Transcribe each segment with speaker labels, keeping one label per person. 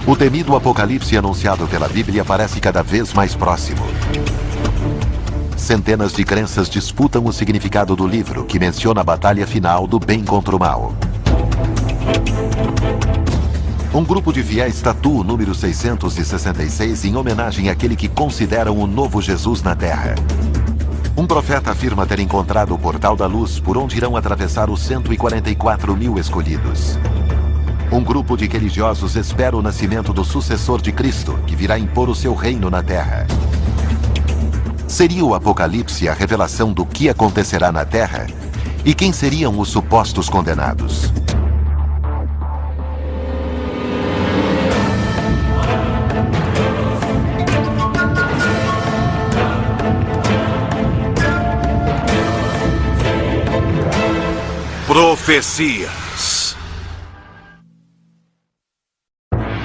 Speaker 1: O temido apocalipse anunciado pela Bíblia parece cada vez mais próximo. Centenas de crenças disputam o significado do livro, que menciona a batalha final do bem contra o mal. Um grupo de fiéis tatua o número 666 em homenagem àquele que consideram o novo Jesus na Terra. Um profeta afirma ter encontrado o portal da luz por onde irão atravessar os 144 mil escolhidos. Um grupo de religiosos espera o nascimento do sucessor de Cristo, que virá impor o seu reino na Terra. Seria o Apocalipse a revelação do que acontecerá na Terra? E quem seriam os supostos condenados?
Speaker 2: Profecias.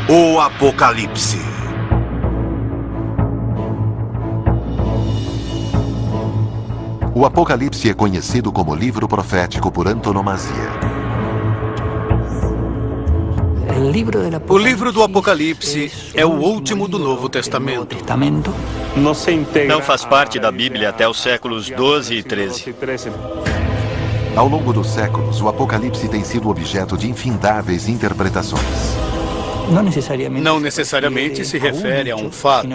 Speaker 2: O Apocalipse.
Speaker 1: O Apocalipse é conhecido como livro profético por antonomasia.
Speaker 3: O livro do Apocalipse é o último do Novo Testamento.
Speaker 4: Não faz parte da Bíblia até os séculos 12 e 13.
Speaker 1: Ao longo dos séculos, o Apocalipse tem sido objeto de infindáveis interpretações.
Speaker 3: Não necessariamente se refere a um fato,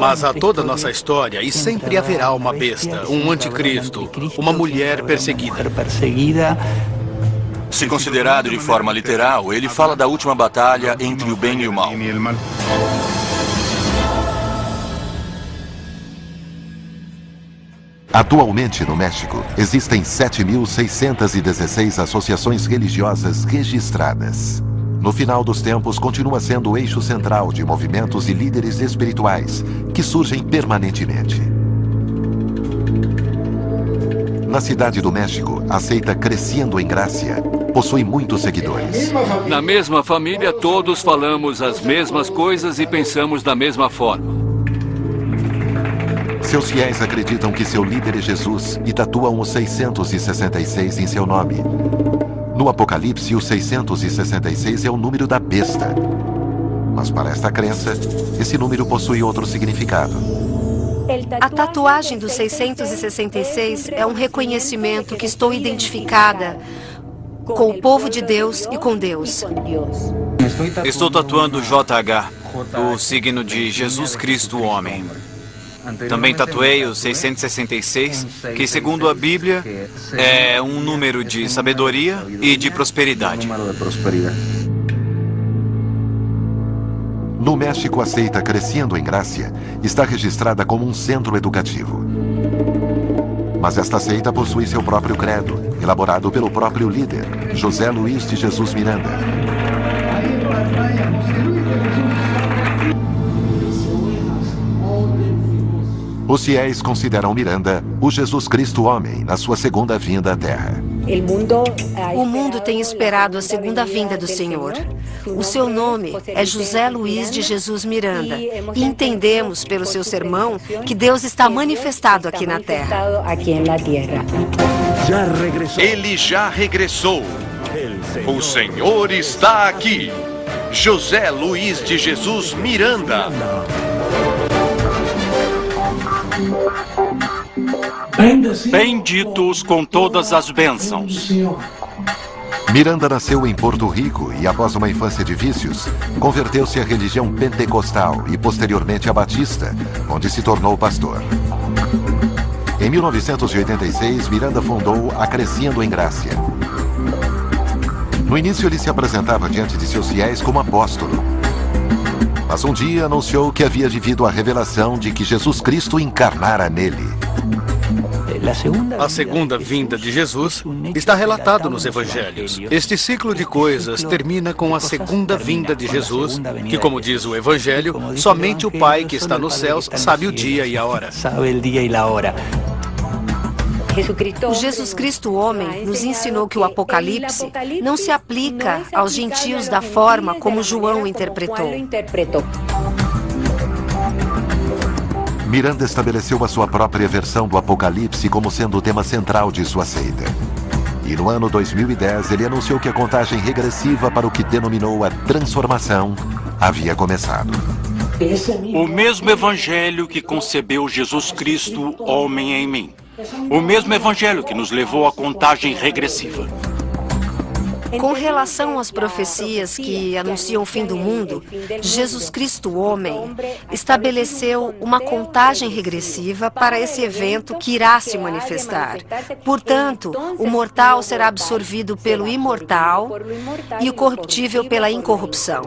Speaker 3: mas a toda a nossa história, e sempre haverá uma besta, um anticristo, uma mulher perseguida.
Speaker 5: Se considerado de forma literal, ele fala da última batalha entre o bem e o mal.
Speaker 1: Atualmente, no México, existem 7.616 associações religiosas registradas. No final dos tempos, continua sendo o eixo central de movimentos e líderes espirituais que surgem permanentemente. Na cidade do México, a seita Crescendo em Gracia possui muitos seguidores.
Speaker 6: Na mesma família, todos falamos as mesmas coisas e pensamos da mesma forma.
Speaker 1: Seus fiéis acreditam que seu líder é Jesus e tatuam o 666 em seu nome. No Apocalipse, o 666 é o número da besta. Mas para esta crença, esse número possui outro significado.
Speaker 7: A tatuagem do 666 é um reconhecimento que estou identificada com o povo de Deus e com Deus.
Speaker 3: Estou tatuando JH, o signo de Jesus Cristo, homem. Também tatuei o 666, que segundo a Bíblia é um número de sabedoria e de prosperidade.
Speaker 1: No México, a seita Crescendo em Gracia está registrada como um centro educativo. Mas esta seita possui seu próprio credo, elaborado pelo próprio líder, José Luiz de Jesus Miranda. Os fiéis consideram Miranda o Jesus Cristo homem na sua segunda vinda à Terra.
Speaker 7: O mundo tem esperado a segunda vinda do Senhor. O seu nome é José Luiz de Jesus Miranda. E entendemos pelo seu sermão que Deus está manifestado aqui na Terra.
Speaker 2: Ele já regressou. O Senhor está aqui. José Luiz de Jesus Miranda.
Speaker 8: Benditos com todas as bênçãos.
Speaker 1: Miranda nasceu em Porto Rico e, após uma infância de vícios, converteu-se à religião pentecostal e, posteriormente, à batista, onde se tornou pastor. Em 1986, Miranda fundou a Crescendo em Gracia. No início, ele se apresentava diante de seus fiéis como apóstolo. Mas um dia anunciou que havia vivido a revelação de que Jesus Cristo encarnara nele.
Speaker 3: A segunda vinda de Jesus está relatado nos Evangelhos. Este ciclo de coisas termina com a segunda vinda de Jesus, que, como diz o Evangelho, somente o Pai que está nos céus sabe o dia e a hora.
Speaker 7: O Jesus Cristo homem nos ensinou que o Apocalipse não se aplica aos gentios da forma como João interpretou.
Speaker 1: Miranda estabeleceu a sua própria versão do Apocalipse como sendo o tema central de sua seita. E no ano 2010, ele anunciou que a contagem regressiva para o que denominou a transformação havia começado.
Speaker 8: O mesmo evangelho que concebeu Jesus Cristo, homem em mim. O mesmo evangelho que nos levou à contagem regressiva.
Speaker 7: Com relação às profecias que anunciam o fim do mundo, Jesus Cristo, homem, estabeleceu uma contagem regressiva para esse evento que irá se manifestar. Portanto, o mortal será absorvido pelo imortal e o corruptível pela incorrupção.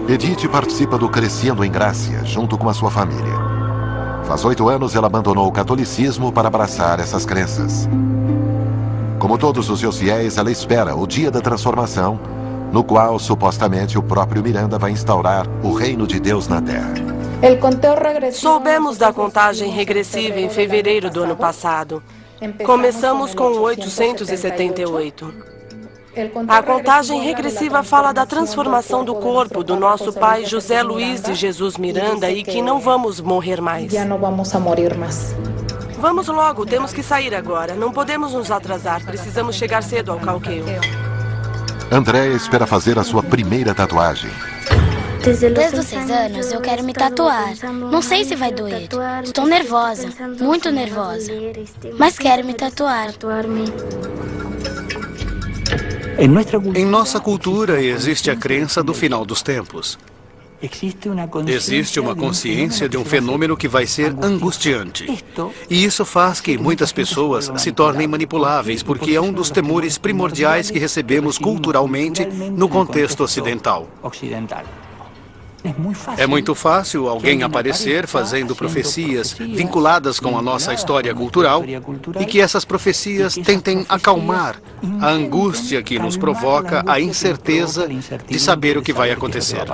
Speaker 1: Edith participa do Crescendo em Gracia, junto com a sua família. Faz 8 anos, ela abandonou o catolicismo para abraçar essas crenças. Como todos os seus fiéis, ela espera o dia da transformação, no qual, supostamente, o próprio Miranda vai instaurar o reino de Deus na Terra.
Speaker 9: Soubemos da contagem regressiva em fevereiro do ano passado. Começamos com o 878. A contagem regressiva fala da transformação do corpo do nosso pai José Luiz de Jesus Miranda e que não vamos morrer mais. Vamos logo, temos que sair agora. Não podemos nos atrasar, precisamos chegar cedo ao Cauqueio.
Speaker 1: Andréa espera fazer a sua primeira tatuagem.
Speaker 10: Desde os 6 anos eu quero me tatuar. Não sei se vai doer. Estou nervosa, muito nervosa. Mas quero me tatuar.
Speaker 11: Em nossa cultura existe a crença do final dos tempos. Existe uma consciência de um fenômeno que vai ser angustiante. E isso faz que muitas pessoas se tornem manipuláveis, porque é um dos temores primordiais que recebemos culturalmente no contexto ocidental. É muito fácil alguém aparecer fazendo profecias vinculadas com a nossa história cultural e que essas profecias tentem acalmar a angústia que nos provoca a incerteza de saber o que vai acontecer.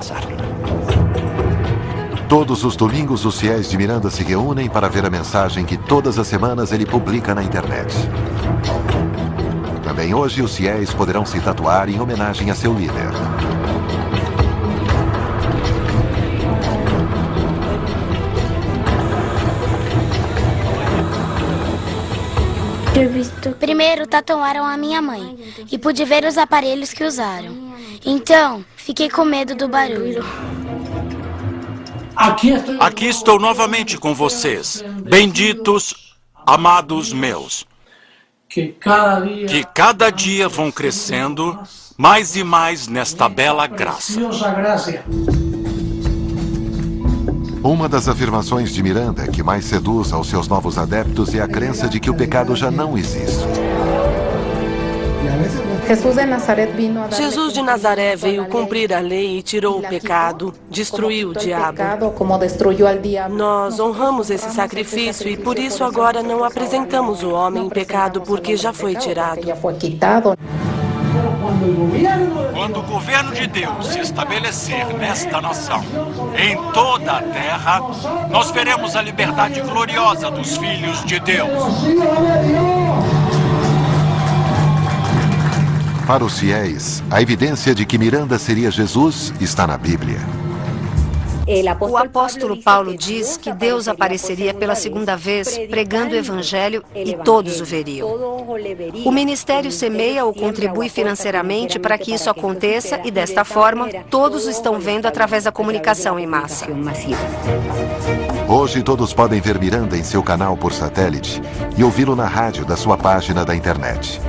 Speaker 1: Todos os domingos, os fiéis de Miranda se reúnem para ver a mensagem que todas as semanas ele publica na internet. Também hoje, os fiéis poderão se tatuar em homenagem a seu líder.
Speaker 10: Primeiro tatuaram a minha mãe e pude ver os aparelhos que usaram. Então, fiquei com medo do barulho.
Speaker 8: Aqui estou novamente com vocês, benditos, amados meus, que cada dia vão crescendo mais e mais nesta bela graça.
Speaker 1: Uma das afirmações de Miranda que mais seduz aos seus novos adeptos é a crença de que o pecado já não existe.
Speaker 9: Jesus de Nazaré veio cumprir a lei e tirou o pecado, destruiu o diabo. Nós honramos esse sacrifício e por isso agora não apresentamos o homem em pecado porque já foi tirado.
Speaker 8: Quando o governo de Deus se estabelecer nesta nação, em toda a terra, nós veremos a liberdade gloriosa dos filhos de Deus.
Speaker 1: Para os fiéis, a evidência de que Miranda seria Jesus está na Bíblia.
Speaker 7: O apóstolo Paulo diz que Deus apareceria pela segunda vez pregando o evangelho e todos o veriam. O ministério semeia ou contribui financeiramente para que isso aconteça e, desta forma, todos o estão vendo através da comunicação em massa.
Speaker 1: Hoje todos podem ver Miranda em seu canal por satélite e ouvi-lo na rádio da sua página da internet.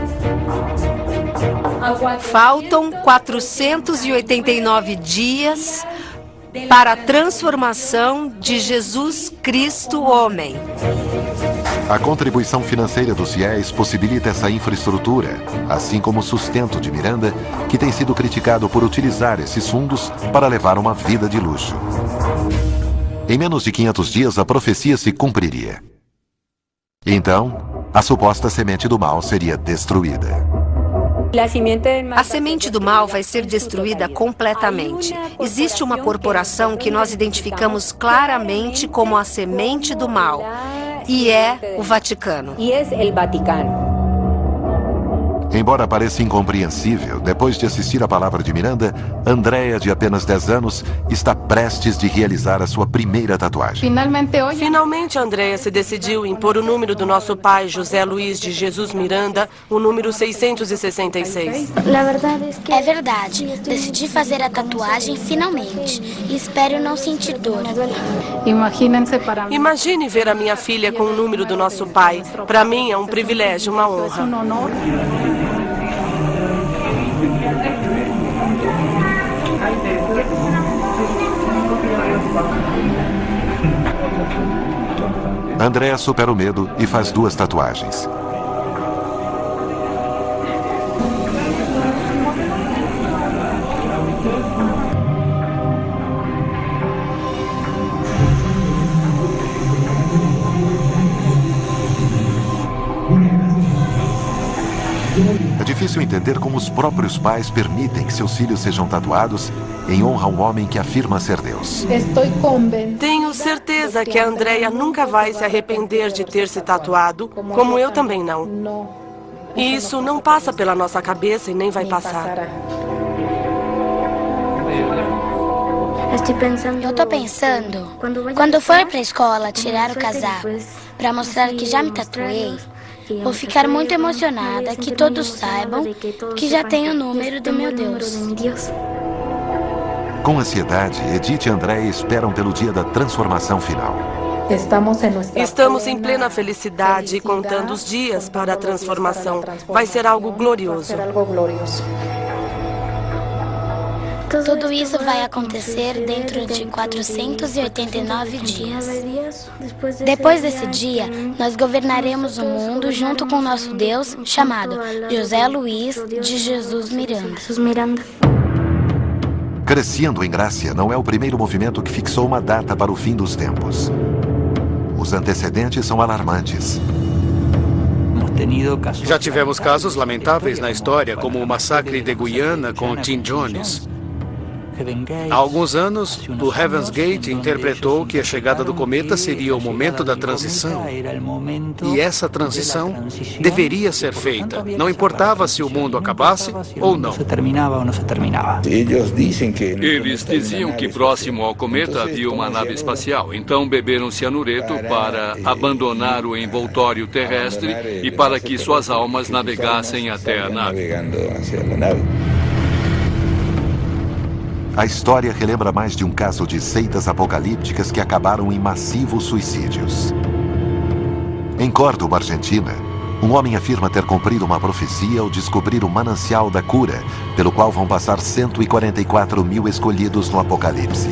Speaker 7: Faltam 489 dias para a transformação de Jesus Cristo homem.
Speaker 1: A contribuição financeira dos fiéis possibilita essa infraestrutura, assim como o sustento de Miranda, que tem sido criticado por utilizar esses fundos para levar uma vida de luxo. Em menos de 500 dias, a profecia se cumpriria. Então, a suposta semente do mal seria destruída.
Speaker 7: A semente do mal vai ser destruída completamente. Existe uma corporação que nós identificamos claramente como a semente do mal, e é o Vaticano.
Speaker 1: Embora pareça incompreensível, depois de assistir a palavra de Miranda, Andrea, de apenas 10 anos, está prestes de realizar a sua primeira tatuagem.
Speaker 9: Finalmente, Andrea se decidiu em pôr o número do nosso pai, José Luiz de Jesus Miranda, o número 666.
Speaker 10: É verdade. Decidi fazer a tatuagem finalmente. E espero não sentir dor.
Speaker 9: Imagine ver a minha filha com o número do nosso pai. Para mim é um privilégio, uma honra.
Speaker 1: Andrea supera o medo e faz 2 tatuagens. É difícil entender como os próprios pais permitem que seus filhos sejam tatuados em honra a um homem que afirma ser Deus.
Speaker 9: Tenho certeza que a Andrea nunca vai se arrepender de ter se tatuado, como eu também não. E isso não passa pela nossa cabeça e nem vai passar.
Speaker 10: Eu tô pensando, quando for pra escola tirar o casaco, pra mostrar que já me tatuei, vou ficar muito emocionada que todos saibam que já tenho o número do meu Deus.
Speaker 1: Com ansiedade, Edith e Andrea esperam pelo dia da transformação final.
Speaker 9: Estamos em plena felicidade e contando os dias para a transformação. Vai ser algo glorioso.
Speaker 10: Tudo isso vai acontecer dentro de 489 dias. Depois desse dia, nós governaremos o mundo junto com nosso Deus, chamado José Luiz de Jesus Miranda.
Speaker 1: Crescendo em Gracia não é o primeiro movimento que fixou uma data para o fim dos tempos. Os antecedentes são alarmantes.
Speaker 11: Já tivemos casos lamentáveis na história, como o massacre de Guiana com Tim Jones. Há alguns anos, o Heaven's Gate interpretou que a chegada do cometa seria o momento da transição. E essa transição deveria ser feita. Não importava se o mundo acabasse ou não.
Speaker 6: Eles diziam que próximo ao cometa havia uma nave espacial. Então beberam cianureto para abandonar o envoltório terrestre e para que suas almas navegassem até a nave.
Speaker 1: A história relembra mais de um caso de seitas apocalípticas que acabaram em massivos suicídios. Em Córdoba, Argentina, um homem afirma ter cumprido uma profecia ao descobrir o manancial da cura, pelo qual vão passar 144 mil escolhidos no Apocalipse.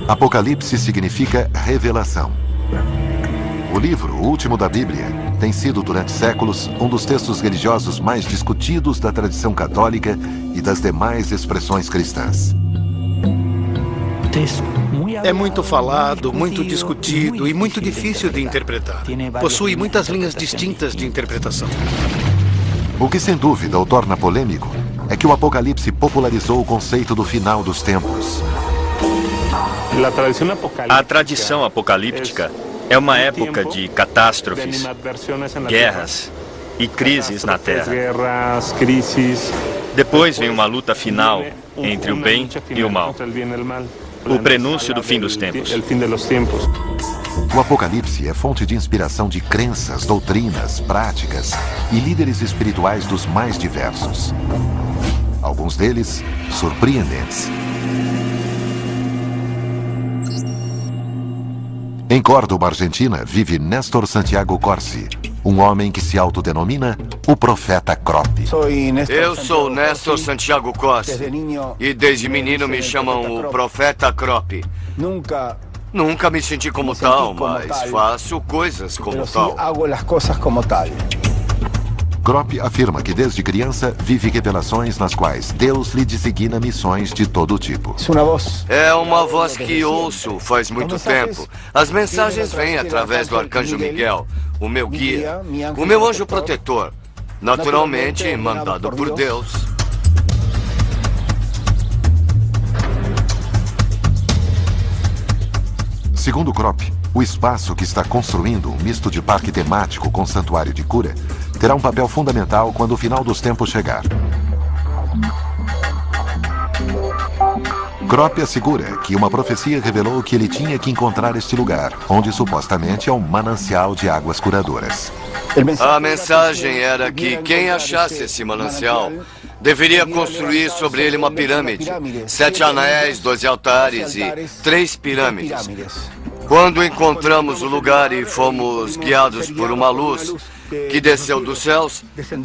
Speaker 1: Apocalipse significa revelação. O livro, o último da Bíblia, tem sido durante séculos um dos textos religiosos mais discutidos da tradição católica e das demais expressões cristãs.
Speaker 11: É muito falado, muito discutido e muito difícil de interpretar. Possui muitas linhas distintas de interpretação.
Speaker 1: O que sem dúvida o torna polêmico é que o Apocalipse popularizou o conceito do final dos tempos.
Speaker 4: A tradição apocalíptica é uma época de catástrofes, guerras e crises na Terra. Depois vem uma luta final entre o bem e o mal. O prenúncio do fim dos tempos.
Speaker 1: O Apocalipse é fonte de inspiração de crenças, doutrinas, práticas e líderes espirituais dos mais diversos. Alguns deles surpreendentes. Em Córdoba, Argentina, vive Néstor Santiago Corsi, um homem que se autodenomina o Profeta Crop.
Speaker 12: Eu sou Néstor Santiago Corsi e desde menino me chamam o Profeta Crop. Nunca me senti como tal, mas faço coisas como tal.
Speaker 1: Crop afirma que desde criança vive revelações nas quais Deus lhe designa missões de todo tipo.
Speaker 12: É uma voz que ouço faz muito tempo. As mensagens vêm através do Arcanjo Miguel, o meu guia, o meu anjo protetor, naturalmente mandado por Deus.
Speaker 1: Segundo Krop, o espaço que está construindo, um misto de parque temático com santuário de cura, terá um papel fundamental quando o final dos tempos chegar. Krop assegura que uma profecia revelou que ele tinha que encontrar este lugar, onde supostamente é um manancial de águas curadoras.
Speaker 12: A mensagem era que quem achasse esse manancial deveria construir sobre ele uma pirâmide, 7 anéis, 12 altares e 3 pirâmides. Quando encontramos o lugar e fomos guiados por uma luz que desceu dos céus,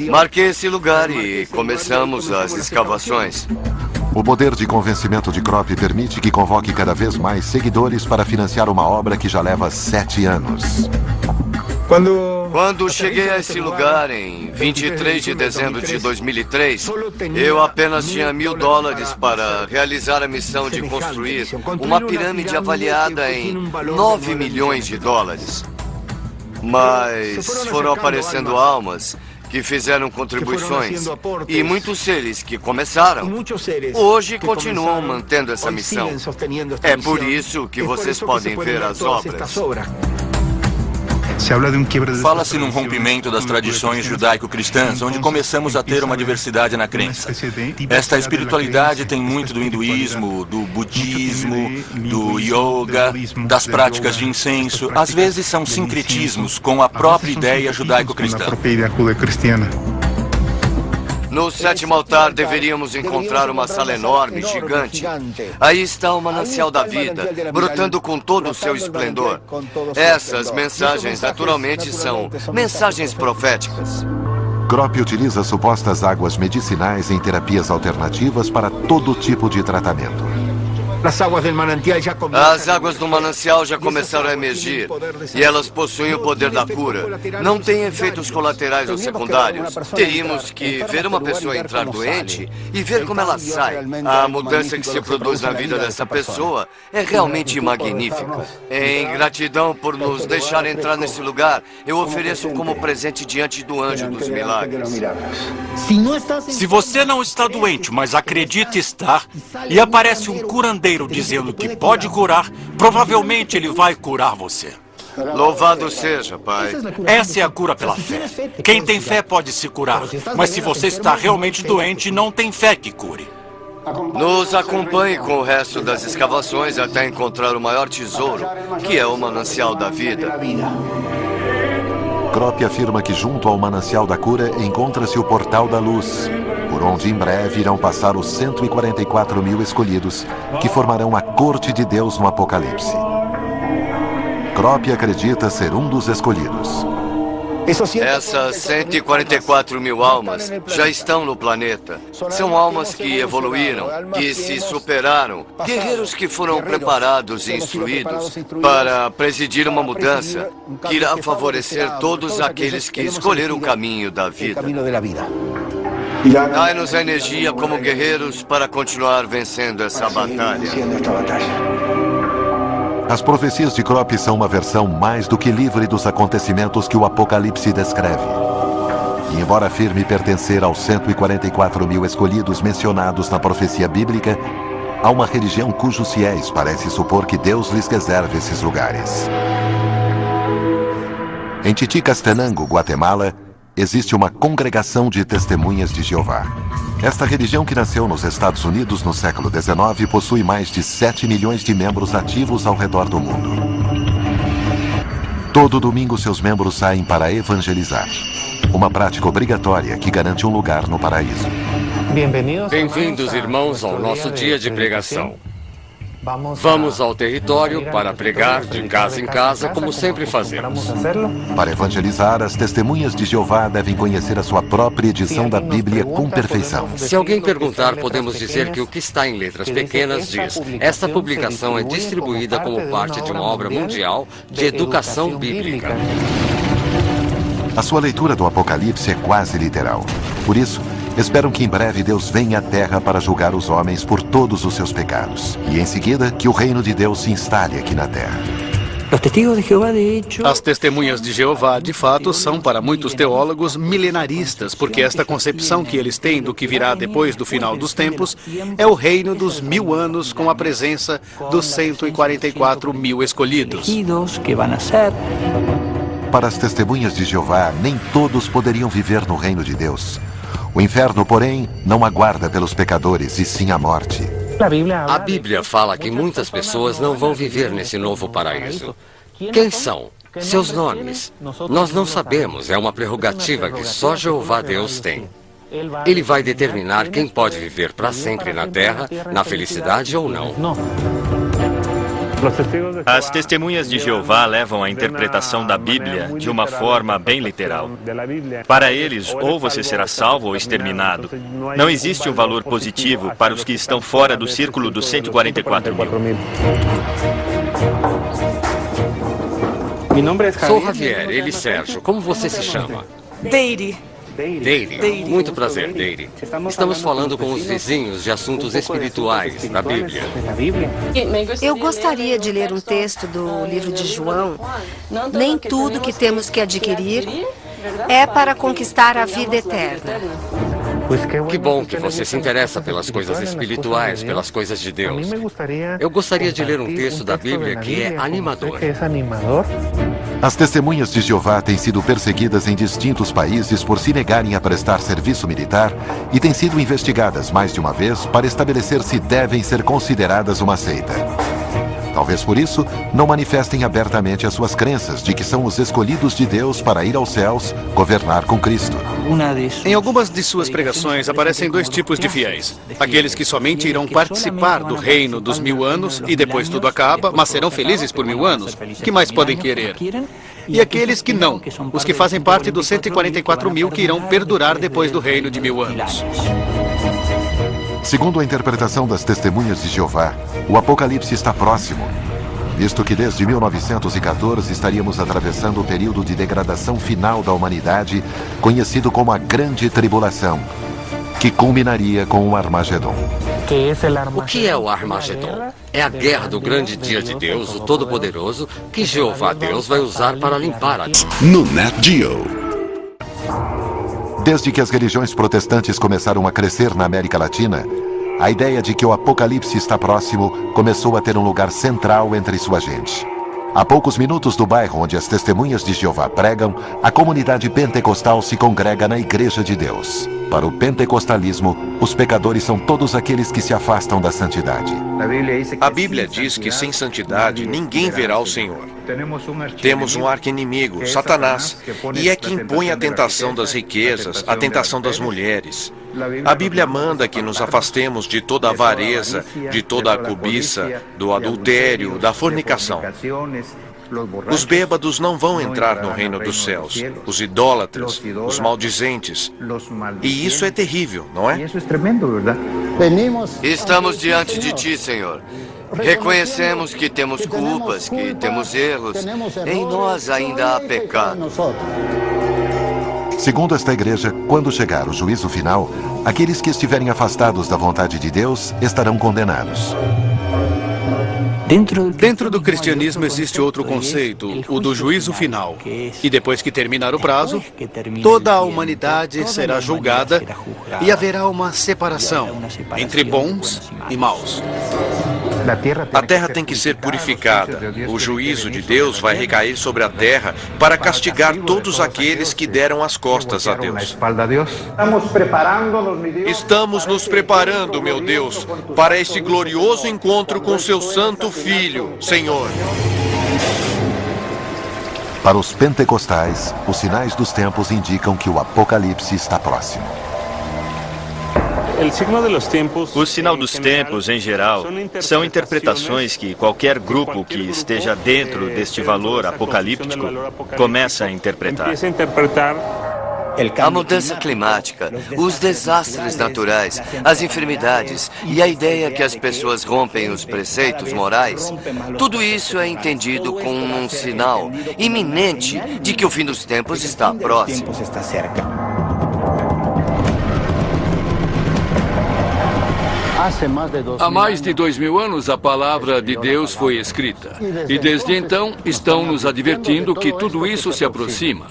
Speaker 12: marquei esse lugar e começamos as escavações.
Speaker 1: O poder de convencimento de Krop permite que convoque cada vez mais seguidores para financiar uma obra que já leva 7 anos.
Speaker 12: Quando cheguei a esse lugar em 23 de dezembro de 2003, eu apenas tinha $1000 para realizar a missão de construir uma pirâmide avaliada em $9 milhões. Mas foram aparecendo almas que fizeram contribuições e muitos seres que começaram, hoje continuam mantendo essa missão. É por isso que vocês podem ver as obras.
Speaker 5: Fala-se num rompimento das tradições judaico-cristãs, onde começamos a ter uma diversidade na crença. Esta espiritualidade tem muito do hinduísmo, do budismo, do yoga, das práticas de incenso. Às vezes são sincretismos com a própria ideia judaico-cristã.
Speaker 12: No 7º altar deveríamos encontrar uma sala enorme, gigante. Aí está o manancial da vida, brotando com todo o seu esplendor. Essas mensagens, naturalmente, são mensagens proféticas.
Speaker 1: Krop utiliza supostas águas medicinais em terapias alternativas para todo tipo de tratamento.
Speaker 12: As águas do manancial já começaram a emergir e elas possuem o poder da cura. Não têm efeitos colaterais ou secundários. Teríamos que ver uma pessoa entrar doente e ver como ela sai. A mudança que se produz na vida dessa pessoa é realmente magnífica. Em gratidão por nos deixar entrar nesse lugar, eu ofereço como presente diante do anjo dos milagres.
Speaker 8: Se você não está doente, mas acredita estar, e aparece um curandeiro dizendo que pode curar, provavelmente ele vai curar você.
Speaker 12: Louvado seja, Pai.
Speaker 8: Essa é a cura pela fé. Quem tem fé pode se curar, mas se você está realmente doente, não tem fé que cure.
Speaker 12: Nos acompanhe com o resto das escavações até encontrar o maior tesouro, que é o manancial da vida.
Speaker 1: Krop afirma que junto ao manancial da cura encontra-se o portal da luz, por onde em breve irão passar os 144 mil escolhidos, que formarão a corte de Deus no Apocalipse. Krop acredita ser um dos escolhidos.
Speaker 12: Essas 144 mil almas já estão no planeta. São almas que evoluíram, que se superaram, guerreiros que foram preparados e instruídos para presidir uma mudança que irá favorecer todos aqueles que escolheram o caminho da vida. Dai-nos a energia como guerreiros para continuar vencendo essa batalha.
Speaker 1: As profecias de Krop são uma versão mais do que livre dos acontecimentos que o Apocalipse descreve. E embora afirme pertencer aos 144 mil escolhidos mencionados na profecia bíblica, há uma religião cujos fiéis parecem supor que Deus lhes reserva esses lugares. Em Titicastenango, Guatemala, existe uma congregação de testemunhas de Jeová. Esta religião, que nasceu nos Estados Unidos no século XIX, possui mais de 7 milhões de membros ativos ao redor do mundo. Todo domingo, seus membros saem para evangelizar. Uma prática obrigatória que garante um lugar no paraíso.
Speaker 13: Bem-vindos, irmãos, ao nosso dia de pregação. Vamos ao território para pregar de casa em casa, como sempre fazemos.
Speaker 1: Para evangelizar, as testemunhas de Jeová devem conhecer a sua própria edição da Bíblia com perfeição.
Speaker 13: Se alguém perguntar, podemos dizer que o que está em letras pequenas diz: esta publicação é distribuída como parte de uma obra mundial de educação bíblica.
Speaker 1: A sua leitura do Apocalipse é quase literal. Por isso, esperam que em breve Deus venha à Terra para julgar os homens por todos os seus pecados. E em seguida, que o reino de Deus se instale aqui na Terra.
Speaker 11: As testemunhas de Jeová, de fato, são para muitos teólogos milenaristas, porque esta concepção que eles têm do que virá depois do final dos tempos é o reino dos 1000 anos com a presença dos 144 mil escolhidos.
Speaker 1: Para as testemunhas de Jeová, nem todos poderiam viver no reino de Deus. O inferno, porém, não aguarda pelos pecadores, e sim a morte.
Speaker 13: A Bíblia fala que muitas pessoas não vão viver nesse novo paraíso. Quem são? Seus nomes? Nós não sabemos, é uma prerrogativa que só Jeová Deus tem. Ele vai determinar quem pode viver para sempre na terra, na felicidade ou não.
Speaker 4: As testemunhas de Jeová levam a interpretação da Bíblia de uma forma bem literal. Para eles, ou você será salvo ou exterminado. Não existe um valor positivo para os que estão fora do círculo dos 144 mil.
Speaker 13: Sou Javier, ele Sérgio. Como você se chama?
Speaker 9: Deire.
Speaker 13: Deire. Muito prazer, Deire. Estamos falando com os vizinhos de assuntos espirituais da Bíblia.
Speaker 7: Eu gostaria de ler um texto do livro de João. Nem tudo que temos que adquirir é para conquistar a vida eterna.
Speaker 13: Que bom que você se interessa pelas coisas espirituais, pelas coisas de Deus. Eu gostaria de ler um texto da Bíblia que é animador.
Speaker 1: As testemunhas de Jeová têm sido perseguidas em distintos países por se negarem a prestar serviço militar e têm sido investigadas mais de uma vez para estabelecer se devem ser consideradas uma seita. Talvez por isso, não manifestem abertamente as suas crenças de que são os escolhidos de Deus para ir aos céus, governar com Cristo.
Speaker 11: Em algumas de suas pregações aparecem dois tipos de fiéis. Aqueles que somente irão participar do reino dos 1000 anos e depois tudo acaba, mas serão felizes por 1000 anos. Que mais podem querer? E aqueles que não, os que fazem parte dos 144 mil que irão perdurar depois do reino de 1000 anos.
Speaker 1: Segundo a interpretação das testemunhas de Jeová, o Apocalipse está próximo, visto que desde 1914 estaríamos atravessando o período de degradação final da humanidade, conhecido como a Grande Tribulação, que culminaria com o Armagedon.
Speaker 13: O que é o Armagedon? É a guerra do grande dia de Deus, o Todo-Poderoso, que Jeová Deus vai usar para limpar a terra.
Speaker 1: No Nat Geo. Desde que as religiões protestantes começaram a crescer na América Latina, a ideia de que o Apocalipse está próximo começou a ter um lugar central entre sua gente. A poucos minutos do bairro onde as testemunhas de Jeová pregam, a comunidade pentecostal se congrega na Igreja de Deus. Para o pentecostalismo, os pecadores são todos aqueles que se afastam da santidade.
Speaker 2: A Bíblia diz que sem santidade ninguém verá o Senhor. Temos um arqui-inimigo, Satanás, e é que impõe a tentação das riquezas, a tentação das mulheres. A Bíblia manda que nos afastemos de toda a avareza, de toda a cobiça, do adultério, da fornicação. Os bêbados não vão entrar no reino dos céus, os idólatras, os maldizentes. E isso é terrível, não é?
Speaker 12: Estamos diante de Ti, Senhor. Reconhecemos que temos culpas, que temos erros. Em nós ainda há pecado.
Speaker 1: Segundo esta igreja, quando chegar o juízo final, aqueles que estiverem afastados da vontade de Deus estarão condenados.
Speaker 11: Dentro do cristianismo existe outro conceito, o do juízo final. E depois que terminar o prazo, toda a humanidade será julgada e haverá uma separação entre bons e maus.
Speaker 2: A terra tem que ser purificada. O juízo de Deus vai recair sobre a terra para castigar todos aqueles que deram as costas a Deus. Estamos nos preparando, meu Deus, para este glorioso encontro com seu Santo Filho, Senhor.
Speaker 1: Para os pentecostais, os sinais dos tempos indicam que o Apocalipse está próximo.
Speaker 4: O sinal dos tempos, em geral, são interpretações que qualquer grupo que esteja dentro deste valor apocalíptico começa a interpretar.
Speaker 12: A mudança climática, os desastres naturais, as enfermidades e a ideia que as pessoas rompem os preceitos morais, tudo isso é entendido como um sinal iminente de que o fim dos tempos está próximo.
Speaker 6: Há mais de 2000 anos, a palavra de Deus foi escrita. E desde então, estão nos advertindo que tudo isso se aproxima.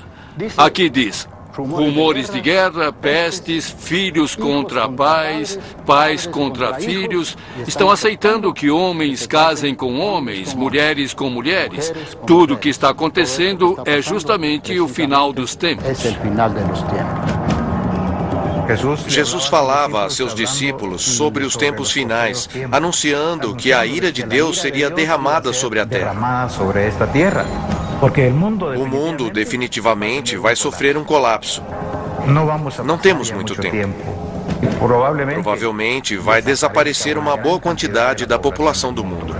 Speaker 6: Aqui diz: rumores de guerra, pestes, filhos contra pais, pais contra filhos. Estão aceitando que homens casem com homens, mulheres com mulheres. Tudo o que está acontecendo é justamente o final dos tempos.
Speaker 2: Jesus falava a seus discípulos sobre os tempos finais, anunciando que a ira de Deus seria derramada sobre a terra. O mundo definitivamente vai sofrer um colapso. Não temos muito tempo. Provavelmente vai desaparecer uma boa quantidade da população do mundo.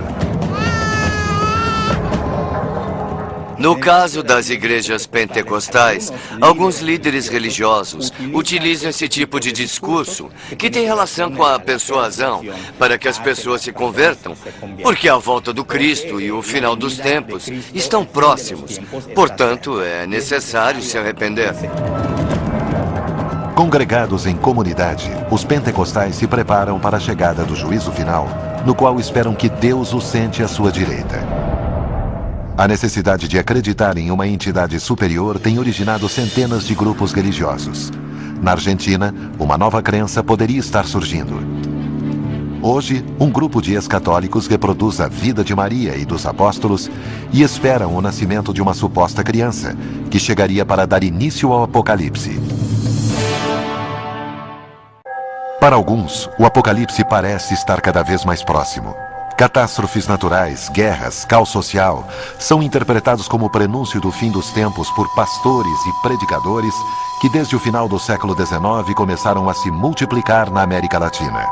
Speaker 12: No caso das igrejas pentecostais, alguns líderes religiosos utilizam esse tipo de discurso que tem relação com a persuasão para que as pessoas se convertam, porque a volta do Cristo e o final dos tempos estão próximos. Portanto, é necessário se arrepender.
Speaker 1: Congregados em comunidade, os pentecostais se preparam para a chegada do juízo final, no qual esperam que Deus os sente à sua direita. A necessidade de acreditar em uma entidade superior tem originado centenas de grupos religiosos. Na Argentina, uma nova crença poderia estar surgindo. Hoje, um grupo de ex-católicos reproduz a vida de Maria e dos apóstolos e esperam o nascimento de uma suposta criança, que chegaria para dar início ao Apocalipse. Para alguns, o Apocalipse parece estar cada vez mais próximo. Catástrofes naturais, guerras, caos social são interpretados como o prenúncio do fim dos tempos por pastores e predicadores que desde o final do século XIX começaram a se multiplicar na América Latina.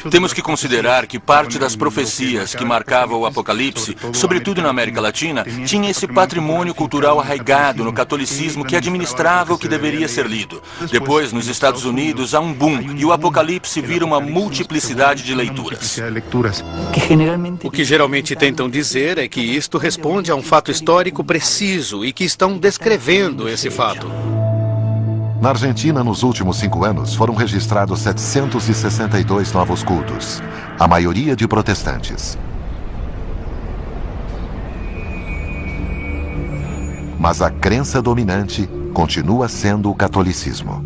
Speaker 5: Temos que considerar que parte das profecias que marcavam o Apocalipse, sobretudo na América Latina, tinha esse patrimônio cultural arraigado no catolicismo que administrava o que deveria ser lido. Depois, nos Estados Unidos, há um boom e o Apocalipse vira uma multiplicidade de leituras.
Speaker 11: O que geralmente tentam dizer é que isto responde a um fato histórico preciso e que estão descrevendo esse fato.
Speaker 1: Na Argentina, nos últimos 5 anos, foram registrados 762 novos cultos, a maioria de protestantes. Mas a crença dominante continua sendo o catolicismo.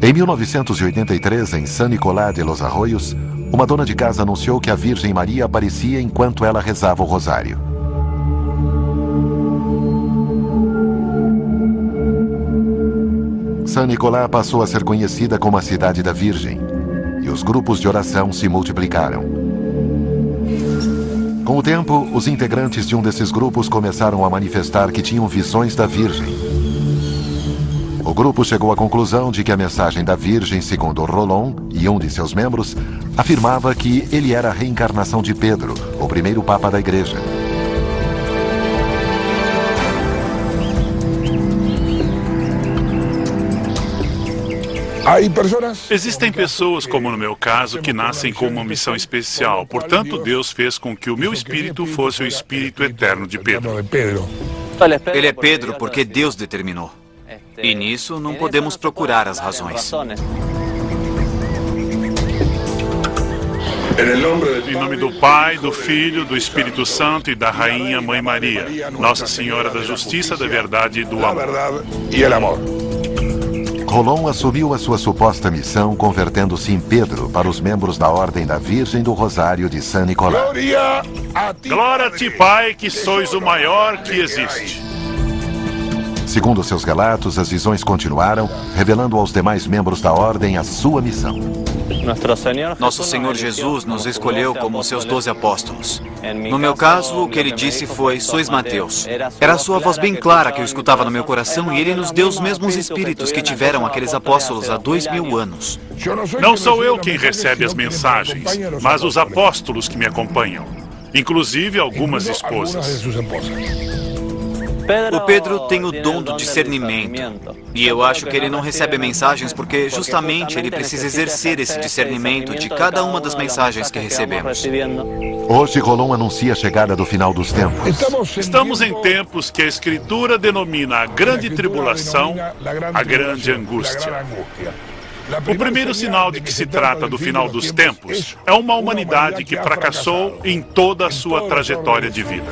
Speaker 1: Em 1983, em San Nicolás de los Arroyos, uma dona de casa anunciou que a Virgem Maria aparecia enquanto ela rezava o rosário. San Nicolás passou a ser conhecida como a Cidade da Virgem, e os grupos de oração se multiplicaram. Com o tempo, os integrantes de um desses grupos começaram a manifestar que tinham visões da Virgem. O grupo chegou à conclusão de que a mensagem da Virgem, segundo Rolón e um de seus membros, afirmava que ele era a reencarnação de Pedro, o primeiro Papa da Igreja.
Speaker 14: Existem pessoas, como no meu caso, que nascem com uma missão especial. Portanto, Deus fez com que o meu espírito fosse o espírito eterno de Pedro.
Speaker 3: Ele é Pedro porque Deus determinou. E nisso não podemos procurar as razões.
Speaker 14: Em nome do Pai, do Filho, do Espírito Santo e da Rainha Mãe Maria, Nossa Senhora da Justiça, da Verdade e do Amor.
Speaker 1: Rolón assumiu a sua suposta missão convertendo-se em Pedro para os membros da Ordem da Virgem do Rosário de San Nicolás.
Speaker 14: Glória a ti, Pai, que sois o maior que existe.
Speaker 1: Segundo seus relatos, as visões continuaram, revelando aos demais membros da Ordem a sua missão.
Speaker 3: Nosso Senhor Jesus nos escolheu como seus 12 apóstolos. No meu caso, o que ele disse foi: sois Mateus. Era a sua voz bem clara que eu escutava no meu coração e ele nos deu os mesmos espíritos que tiveram aqueles apóstolos há 2000 anos.
Speaker 14: Não sou eu quem recebe as mensagens, mas os apóstolos que me acompanham, inclusive algumas esposas.
Speaker 3: O Pedro tem o dom do discernimento. E eu acho que ele não recebe mensagens porque justamente ele precisa exercer esse discernimento de cada uma das mensagens que recebemos.
Speaker 1: Hoje, Rolón anuncia a chegada do final dos tempos.
Speaker 14: Estamos em tempos que a Escritura denomina a grande tribulação, a grande angústia. O primeiro sinal de que se trata do final dos tempos é uma humanidade que fracassou em toda a sua trajetória de vida.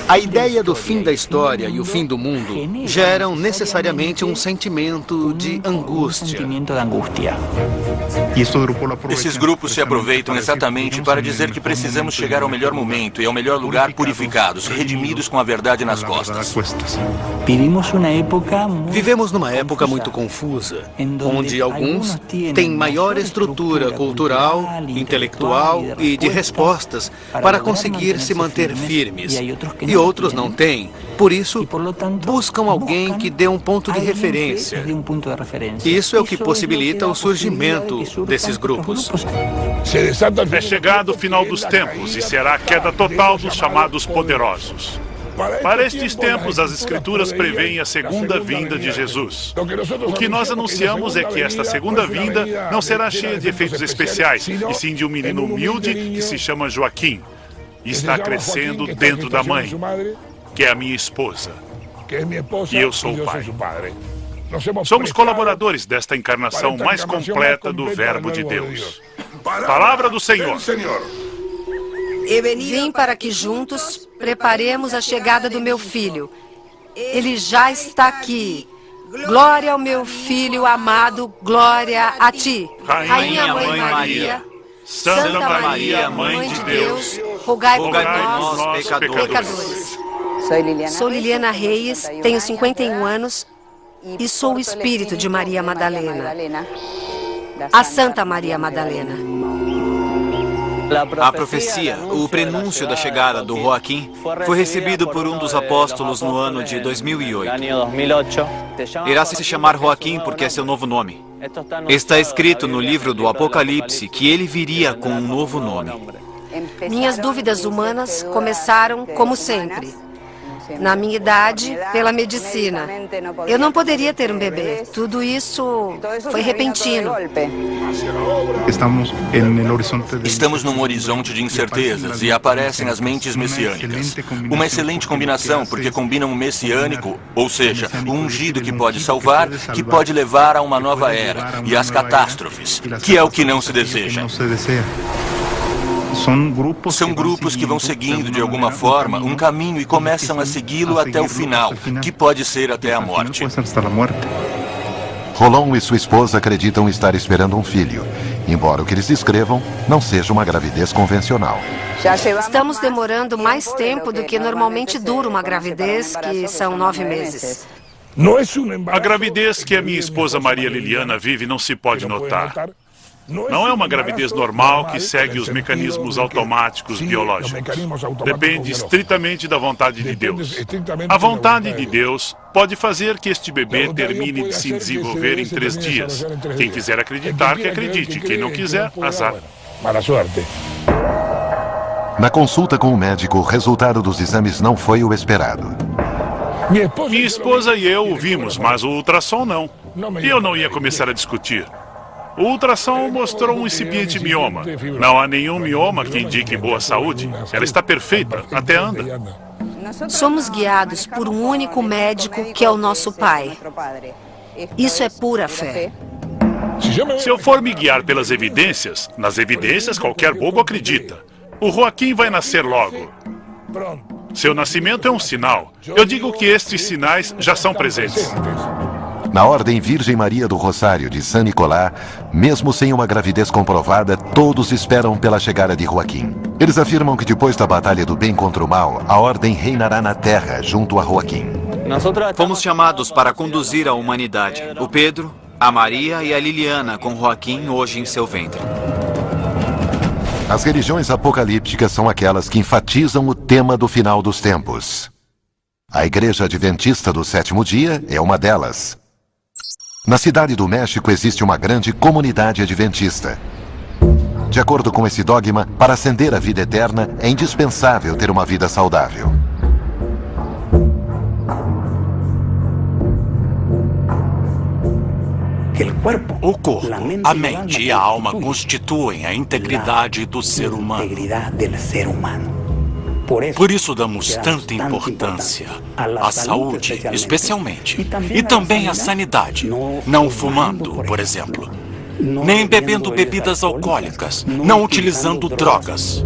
Speaker 11: A ideia do fim da história e o fim do mundo geram necessariamente um sentimento de angústia.
Speaker 5: Esses grupos se aproveitam exatamente para dizer que precisamos chegar ao melhor momento e ao melhor lugar purificados, redimidos com a verdade nas costas.
Speaker 11: Vivemos numa época muito confusa, onde alguns têm maior estrutura cultural, intelectual e de respostas para conseguir se manter firmes, e outros não têm. Por isso, buscam alguém que dê um ponto de referência. Isso é o que possibilita o surgimento desses grupos.
Speaker 14: É chegado o final dos tempos e será a queda total dos chamados poderosos. Para estes tempos, as Escrituras preveem a segunda vinda de Jesus. O que nós anunciamos é que esta segunda vinda não será cheia de efeitos especiais, e sim de um menino humilde que se chama Joaquim e está crescendo dentro da mãe, que é a minha esposa, e eu sou o pai. Somos colaboradores desta encarnação mais completa do Verbo de Deus. Palavra do Senhor.
Speaker 7: Vim para que juntos preparemos a chegada do meu filho. Ele já está aqui. Glória ao meu filho amado, glória a ti.
Speaker 14: Rainha Mãe Maria, Santa Maria, Mãe de Deus,
Speaker 7: rogai por
Speaker 14: nós,
Speaker 7: nós, pecadores. Sou Liliana Reis, tenho 51 anos e sou o espírito de Maria Madalena, a Santa Maria Madalena.
Speaker 3: A profecia, o prenúncio da chegada do Joaquim, foi recebido por um dos apóstolos no ano de 2008. Irá se chamar Joaquim porque é seu novo nome. Está escrito no livro do Apocalipse que ele viria com um novo nome.
Speaker 7: Minhas dúvidas humanas começaram como sempre. Na minha idade, pela medicina. Eu não poderia ter um bebê. Tudo isso foi repentino.
Speaker 5: Estamos num horizonte de incertezas e aparecem as mentes messiânicas. Uma excelente combinação, porque combinam o messiânico, ou seja, o ungido que pode salvar, que pode levar a uma nova era, e as catástrofes, que é o que não se deseja. São grupos que vão seguindo, de alguma forma, um caminho e começam a segui-lo até o final, que pode ser até a morte.
Speaker 1: Rolon e sua esposa acreditam estar esperando um filho, embora o que eles descrevam não seja uma gravidez convencional.
Speaker 7: Estamos demorando mais tempo do que normalmente dura uma gravidez, que são 9 meses.
Speaker 14: A gravidez que a minha esposa Maria Liliana vive não se pode notar. Não é uma gravidez normal que segue os mecanismos automáticos biológicos. Depende estritamente da vontade de Deus. A vontade de Deus pode fazer que este bebê termine de se desenvolver em 3 dias. Quem quiser acreditar, que acredite. Quem não quiser, azar.
Speaker 1: Na consulta com o médico, o resultado dos exames não foi o esperado.
Speaker 14: Minha esposa e eu o vimos, mas o ultrassom não. E eu não ia começar a discutir. O ultrassom mostrou um incipiente mioma. Não há nenhum mioma que indique boa saúde. Ela está perfeita, até anda.
Speaker 7: Somos guiados por um único médico que é o nosso Pai. Isso é pura fé.
Speaker 14: Se eu for me guiar pelas evidências, nas evidências qualquer bobo acredita. O Joaquim vai nascer logo. Seu nascimento é um sinal. Eu digo que estes sinais já são presentes.
Speaker 1: Na Ordem Virgem Maria do Rosário de San Nicolás, mesmo sem uma gravidez comprovada, todos esperam pela chegada de Joaquim. Eles afirmam que depois da batalha do bem contra o mal, a Ordem reinará na Terra junto a Joaquim.
Speaker 3: Fomos chamados para conduzir a humanidade, o Pedro, a Maria e a Liliana, com Joaquim hoje em seu ventre.
Speaker 1: As religiões apocalípticas são aquelas que enfatizam o tema do final dos tempos. A Igreja Adventista do Sétimo Dia é uma delas. Na cidade do México existe uma grande comunidade adventista. De acordo com esse dogma, para ascender à vida eterna, é indispensável ter uma vida saudável.
Speaker 8: O corpo, a mente e a alma constituem a integridade do ser humano. Por isso damos tanta importância à saúde, especialmente, e também à sanidade, não fumando, por exemplo, nem bebendo bebidas alcoólicas, não utilizando drogas.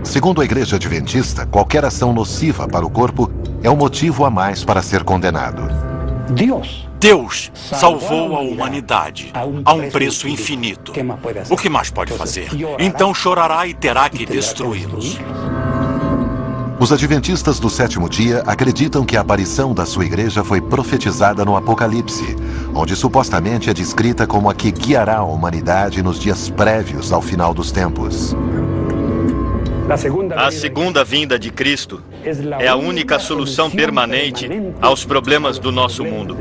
Speaker 1: Segundo a Igreja Adventista, qualquer ação nociva para o corpo é um motivo a mais para ser condenado.
Speaker 8: Deus salvou a humanidade a um preço infinito. O que mais pode fazer? Então chorará e terá que destruí-los.
Speaker 1: Os adventistas do sétimo dia acreditam que a aparição da sua igreja foi profetizada no Apocalipse, onde supostamente é descrita como a que guiará a humanidade nos dias prévios ao final dos tempos.
Speaker 4: A segunda vinda de Cristo é a única solução permanente aos problemas do nosso mundo.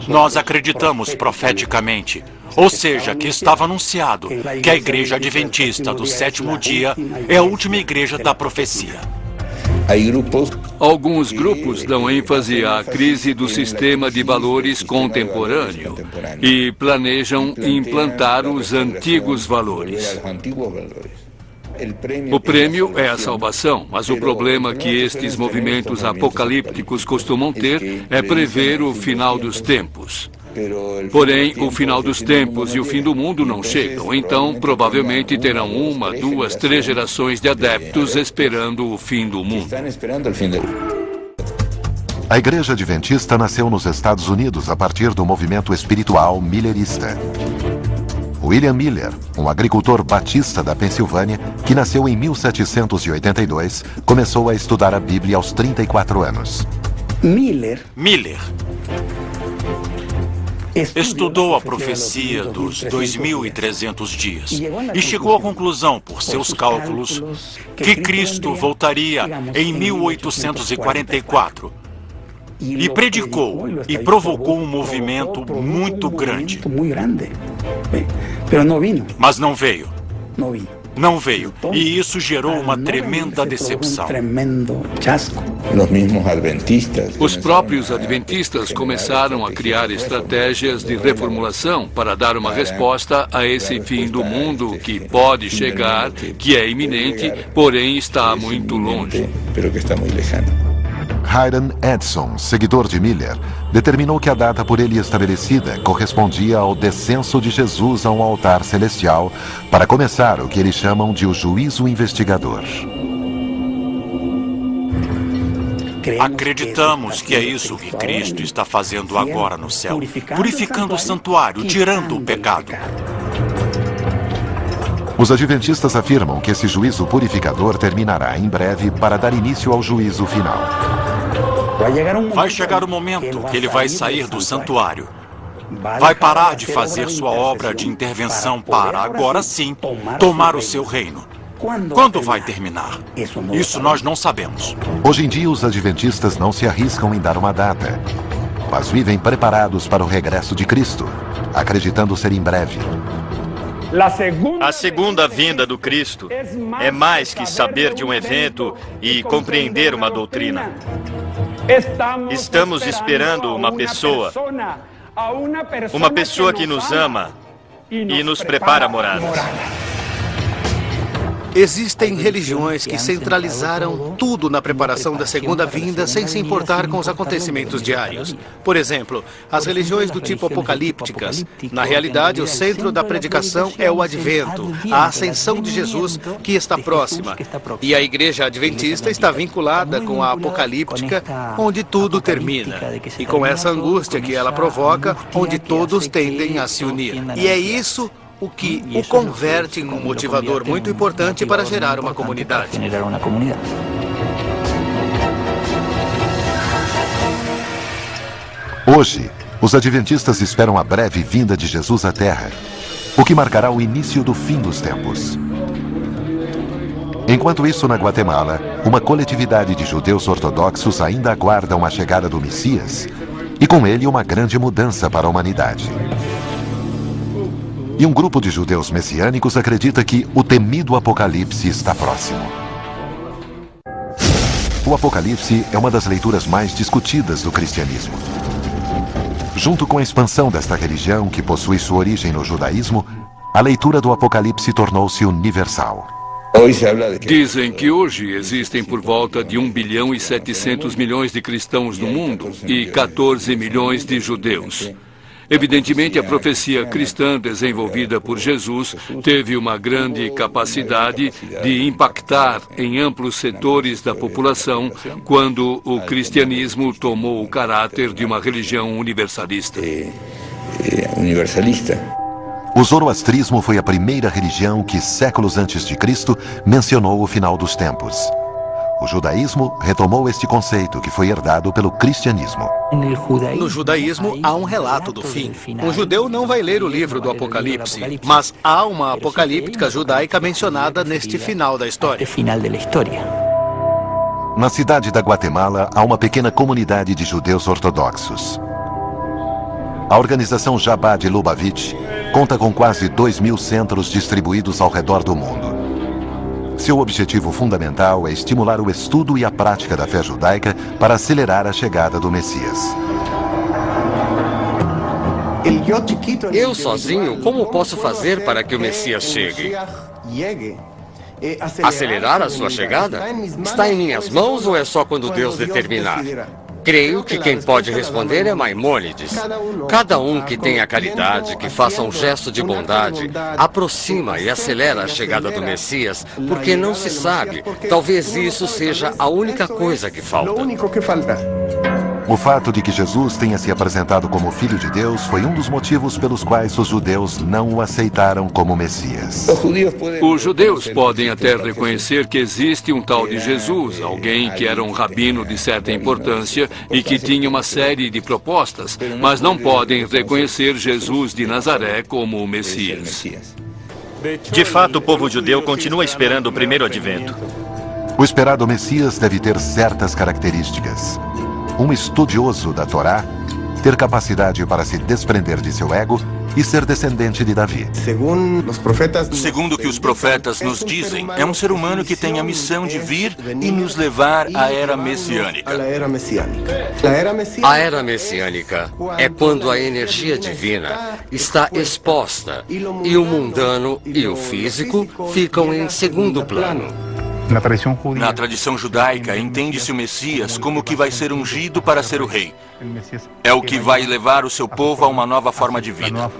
Speaker 8: Nós acreditamos profeticamente, ou seja, que estava anunciado que a Igreja Adventista do sétimo dia é a última igreja da profecia.
Speaker 6: Alguns grupos dão ênfase à crise do sistema de valores contemporâneo e planejam implantar os antigos valores. O prêmio é a salvação, mas o problema que estes movimentos apocalípticos costumam ter é prever o final dos tempos. Porém, o final dos tempos e o fim do mundo não chegam, então provavelmente terão 1, 2, 3 gerações de adeptos esperando o fim do mundo.
Speaker 1: A Igreja Adventista nasceu nos Estados Unidos a partir do movimento espiritual millerista. William Miller, um agricultor batista da Pensilvânia, que nasceu em 1782, começou a estudar a Bíblia aos 34 anos.
Speaker 8: Miller estudou a profecia dos 2.300 dias e chegou à conclusão, por seus cálculos, que Cristo voltaria em 1844. E predicou e provocou um movimento muito grande. Mas não veio. Não veio. E isso gerou uma tremenda decepção.
Speaker 6: Os próprios adventistas começaram a criar estratégias de reformulação para dar uma resposta a esse fim do mundo que pode chegar, que é iminente, porém está muito longe.
Speaker 1: Hiram Edson, seguidor de Miller, determinou que a data por ele estabelecida correspondia ao descenso de Jesus a um altar celestial para começar o que eles chamam de o juízo investigador.
Speaker 8: Acreditamos que é isso que Cristo está fazendo agora no céu, purificando o santuário, tirando o pecado.
Speaker 1: Os adventistas afirmam que esse juízo purificador terminará em breve para dar início ao juízo final.
Speaker 8: Vai chegar o momento que ele vai sair do santuário. Vai parar de fazer sua obra de intervenção para, agora sim, tomar o seu reino. Quando vai terminar? Isso nós não sabemos.
Speaker 1: Hoje em dia, os adventistas não se arriscam em dar uma data, mas vivem preparados para o regresso de Cristo, acreditando ser em breve.
Speaker 4: A segunda vinda do Cristo é mais que saber de um evento e compreender uma doutrina. Estamos esperando uma pessoa que nos ama e nos prepara moradas.
Speaker 11: Existem religiões que centralizaram tudo na preparação da segunda vinda sem se importar com os acontecimentos diários. Por exemplo, as religiões do tipo apocalípticas. Na realidade, o centro da predicação é o advento, a ascensão de Jesus, que está próxima. E a Igreja Adventista está vinculada com a apocalíptica, onde tudo termina. E com essa angústia que ela provoca, onde todos tendem a se unir. E é isso o que o converte em um motivador muito importante para gerar uma comunidade.
Speaker 1: Hoje, os adventistas esperam a breve vinda de Jesus à Terra, o que marcará o início do fim dos tempos. Enquanto isso, na Guatemala, uma coletividade de judeus ortodoxos ainda aguardam a chegada do Messias e com ele uma grande mudança para a humanidade. E um grupo de judeus messiânicos acredita que o temido Apocalipse está próximo. O Apocalipse é uma das leituras mais discutidas do cristianismo. Junto com a expansão desta religião, que possui sua origem no judaísmo, a leitura do Apocalipse tornou-se universal.
Speaker 6: Dizem que hoje existem por volta de 1 bilhão e 700 milhões de cristãos no mundo e 14 milhões de judeus. Evidentemente, a profecia cristã desenvolvida por Jesus teve uma grande capacidade de impactar em amplos setores da população quando o cristianismo tomou o caráter de uma religião universalista.
Speaker 1: O zoroastrismo foi a primeira religião que, séculos antes de Cristo, mencionou o final dos tempos. O judaísmo retomou este conceito que foi herdado pelo cristianismo.
Speaker 11: No judaísmo há um relato do fim. Um judeu não vai ler o livro do Apocalipse, mas há uma apocalíptica judaica mencionada neste final da história.
Speaker 1: Na cidade da Guatemala, há uma pequena comunidade de judeus ortodoxos. A organização Jabá de Lubavitch conta com quase 2.000 centros distribuídos ao redor do mundo. Seu objetivo fundamental é estimular o estudo e a prática da fé judaica para acelerar a chegada do Messias.
Speaker 13: Eu sozinho, como posso fazer para que o Messias chegue? Acelerar a sua chegada? Está em minhas mãos ou é só quando Deus determinar? Creio que quem pode responder é Maimônides. Cada um que tenha caridade, que faça um gesto de bondade, aproxima e acelera a chegada do Messias, porque não se sabe. Talvez isso seja a única coisa que falta.
Speaker 1: O fato de que Jesus tenha se apresentado como Filho de Deus foi um dos motivos pelos quais os judeus não o aceitaram como Messias.
Speaker 6: Os judeus podem até reconhecer que existe um tal de Jesus, alguém que era um rabino de certa importância e que tinha uma série de propostas, mas não podem reconhecer Jesus de Nazaré como o Messias.
Speaker 4: De fato, o povo judeu continua esperando o primeiro advento.
Speaker 1: O esperado Messias deve ter certas características. Um estudioso da Torá, ter capacidade para se desprender de seu ego e ser descendente de Davi.
Speaker 5: Segundo o que os profetas nos dizem, é um ser humano que tem a missão de vir e nos levar à era messiânica.
Speaker 13: A era messiânica é quando a energia divina está exposta e o mundano e o físico ficam em segundo plano.
Speaker 5: Na tradição judaica, entende-se o Messias como que vai ser ungido para ser o rei. É o que vai levar o seu povo a uma nova forma de vida.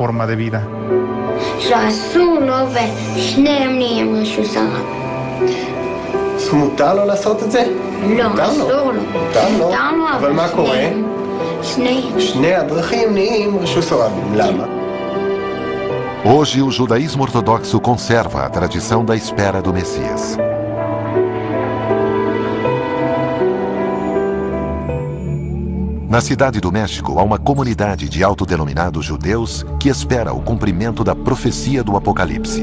Speaker 1: Hoje, o judaísmo ortodoxo conserva a tradição da espera do Messias. Na cidade do México, há uma comunidade de autodenominados judeus que espera o cumprimento da profecia do Apocalipse.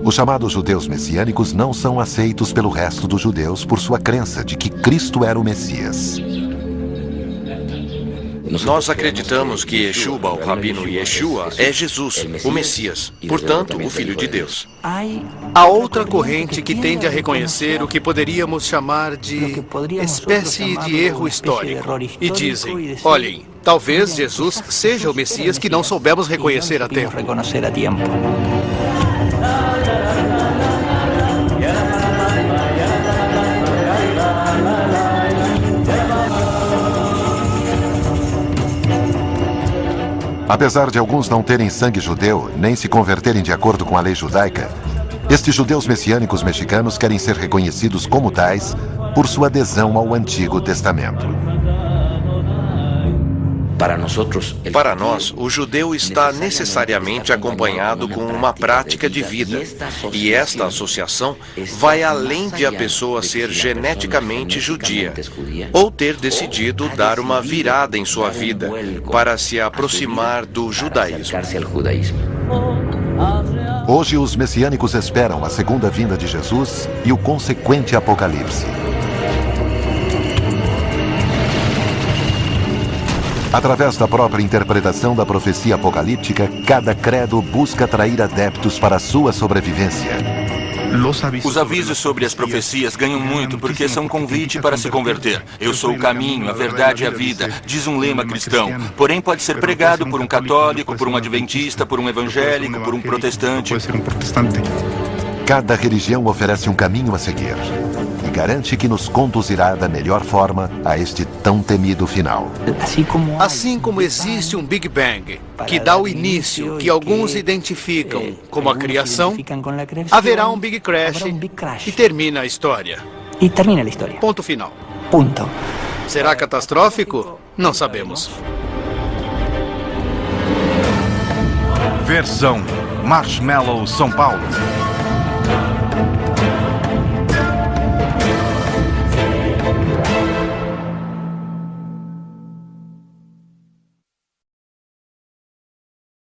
Speaker 1: Os chamados judeus messiânicos não são aceitos pelo resto dos judeus por sua crença de que Cristo era o Messias.
Speaker 2: Nós acreditamos que Yeshua, o rabino Yeshua, é Jesus, o Messias, portanto, o Filho de Deus.
Speaker 11: Há outra corrente que tende a reconhecer o que poderíamos chamar de espécie de erro histórico. E dizem, olhem, talvez Jesus seja o Messias que não soubemos reconhecer a tempo.
Speaker 1: Apesar de alguns não terem sangue judeu, nem se converterem de acordo com a lei judaica, estes judeus messiânicos mexicanos querem ser reconhecidos como tais por sua adesão ao Antigo Testamento.
Speaker 2: Para nós, o judeu está necessariamente acompanhado com uma prática de vida, e esta associação vai além de a pessoa ser geneticamente judia, ou ter decidido dar uma virada em sua vida para se aproximar do judaísmo.
Speaker 1: Hoje, os messiânicos esperam a segunda vinda de Jesus e o consequente Apocalipse. Através da própria interpretação da profecia apocalíptica, cada credo busca atrair adeptos para a sua sobrevivência.
Speaker 5: Os avisos sobre as profecias ganham muito porque são convite para se converter. Eu sou o caminho, a verdade e a vida, diz um lema cristão. Porém, pode ser pregado por um católico, por um adventista, por um evangélico, por um protestante.
Speaker 1: Cada religião oferece um caminho a seguir e garante que nos conduzirá da melhor forma a este tão temido final.
Speaker 11: Assim como existe um Big Bang, que dá o início que alguns identificam como a criação, haverá um Big Crash e termina a história. Ponto final. Será catastrófico? Não sabemos.
Speaker 15: Versão Marshmallow São Paulo.